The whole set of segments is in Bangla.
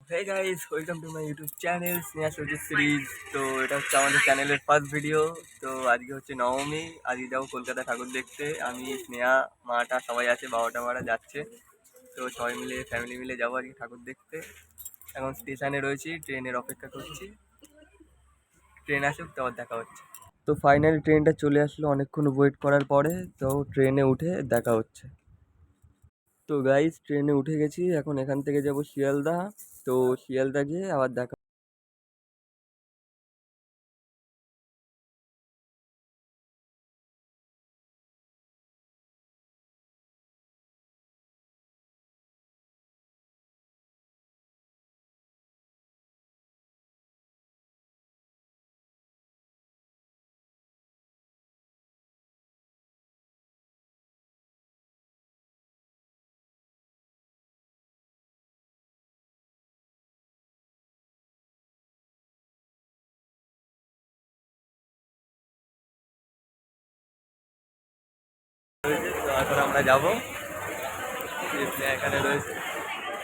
Hey guys, welcome to my YouTube channel Sneha Surya series. তো এটা হচ্ছে আমাদের চ্যানেলের ফার্স্ট ভিডিও। তো আজকে হচ্ছে নবমী, আজকে যাবো কলকাতা ঠাকুর দেখতে। আমি স্নেহা মাটা সবাই আছে, বাবাটা মারা যাচ্ছে। তো সবাই মিলে ফ্যামিলি মিলে যাবো আজকে ঠাকুর দেখতে। এখন স্টেশনে রয়েছি, ট্রেনের অপেক্ষা করছি। ট্রেন আসুক তো আবার দেখা হচ্ছে। তো ফাইনালি ট্রেনটা চলে আসলো অনেকক্ষণ ওয়েট করার পরে। তো ট্রেনে উঠে দেখা হচ্ছে। তো গাইস ট্রেনে উঠে গেছি, এখন এখান থেকে যাব শিয়ালদা। তো শিয়ালদা গিয়ে আবার দেখা। তারপর আমরা যাবো, এখানে রয়েছে।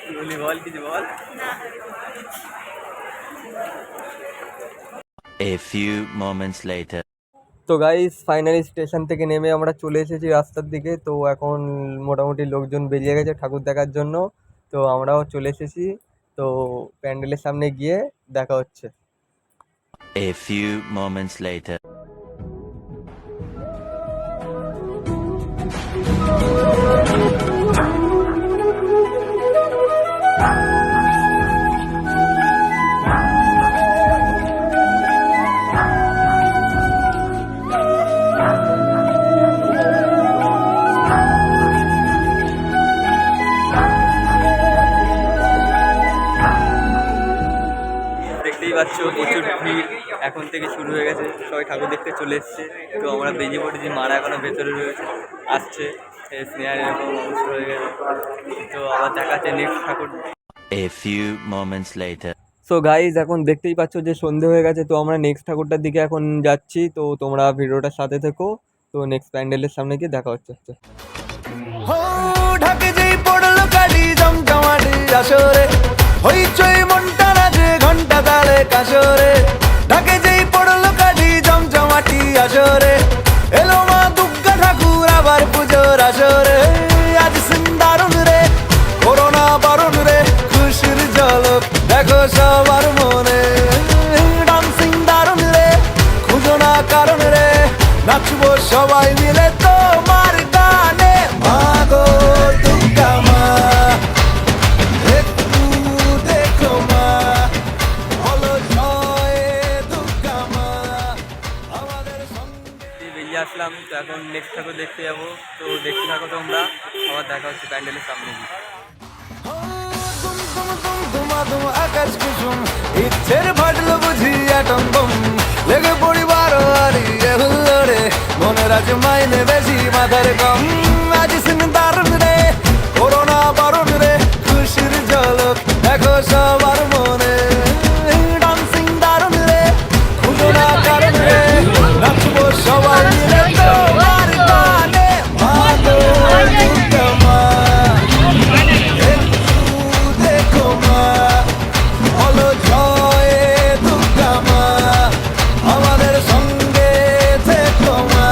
কি বলি বল, কিছু বল। A few moments later. তো গাইস ফাইনালি স্টেশন থেকে নেমে আমরা চলে এসেছি রাস্তার দিকে। তো এখন মোটামুটি লোকজন বেরিয়ে গেছে ঠাকুর দেখার জন্য। তো আমরাও চলে এসেছি। তো প্যান্ডেলের সামনে গিয়ে দেখা হচ্ছে। A few moments later. দেখতেই পাচ্ছ প্রচুর ভিড় এখন থেকে শুরু হয়ে গেছে, সবাই ঠাকুর দেখতে চলে এসছে। তো আমরা বেরিয়ে পড়েছি, মারা এখনো ভেতরে রয়েছে, আসছে। স্নেহার এরকম অবস্থা হয়ে গেছে। তো আবার দেখাচ্ছে নেক্সট ঠাকুর। A few moments later. So guys এখন দেখতেই পাচ্ছ যে সন্ধে হয়ে গেছে। তো আমরা নেক্সট ঠাকুরটার দিকে এখন যাচ্ছি। তো তোমরা ভিডিওটার সাথে থেকো। তো নেক্সট প্যান্ডেলের সামনে গিয়ে দেখা হচ্ছে। ঢাকে যেই পড়লো কালি জমজমাটি আসরে, হইচই মনটা নাচে ঘন্টা তালে কাশরে। ঢাকে যেই পড়লো কালি জমজমাটি আসরে, এলো মা দুর্গা ঠাকুর আবার পুজোর আসরে। আজ সিন্দারুন রে, করোনা বারণ রে, খুশির ঝলক দেখো সবার মনে। ডান্সিং দারুন রে, খুঁজো না কারণ রে, নাচবো সবাই মিলে তোমার গানে। মা গো দুর্গা মা, একটু দেখো মা, বলো জয় দুর্গা মা আমাদের সঙ্গে। বেরিয়ে আসলাম, তো এখন নেক্সট ঠাকুর দেখতে যাবো। তো দেখতে থাকো তোমরা, আবার দেখা হচ্ছে প্যান্ডেলের সামনে গিয়ে। আকাশ কুসুম ইচ্ছের ফাটলো বুঝি অ্যাটম বম, লেগে পরিবার হারিয়ে হুল্লো রে, মনের আজ মাইনে বেশি মাথার কম। আজ সিন্দারুন রে, করোনা বারণ রে, খুশির ঝলক দেখো সবার মনে। ডান্সিং দারুন রে, খুঁজো না কারণ রে, নাচবো সবাই মিলে তোমার গানে। মা গো দুর্গা মা, দেখো মা, বলো জয় দুর্গা মা আমাদের সঙ্গে থেকো মা।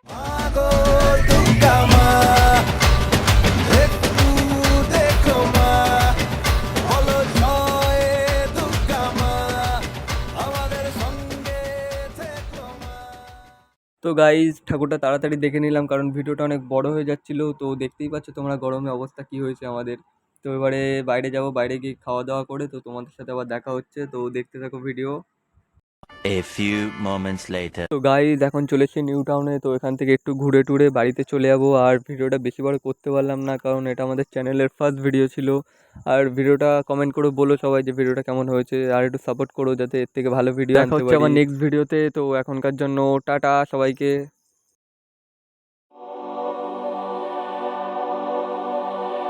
মা গো দুর্গা মা, একটু দেখো মা, বলো জয় দুর্গা মা আমাদের সঙ্গে থেকো মা। তো গাইজ ঠাকুরটা তাড়াতাড়ি দেখে নিলাম, কারণ ভিডিওটা অনেক বড় হয়ে যাচ্ছিল। তো দেখতেই পাচ্ছ তোমরা গরমে অবস্থা কি হয়েছে আমাদের। তো এবারে বাইরে যাব, বাইরে গিয়ে খাওয়া দাওয়া করে তো তোমাদের সাথে আবার দেখা হচ্ছে। তো দেখতে থাকো video. A few moments later. তো গাইজ এখন চলেছি নিউ টাউনে। তো এখান থেকে একটু ঘুরে টুরে বাড়িতে চলে যাবো। আর ভিডিওটা বেশি বড় করতে পারলাম না, কারণ এটা আমাদের চ্যানেলের ফার্স্ট ভিডিও ছিল। আর ভিডিওটা কমেন্ট করে বলো সবাই যে ভিডিওটা কেমন হয়েছে, আর একটু সাপোর্ট করো যাতে এর থেকে ভালো ভিডিও দেখা হচ্ছে আমার নেক্সট ভিডিওতে। তো এখনকার জন্য টাটা সবাইকে।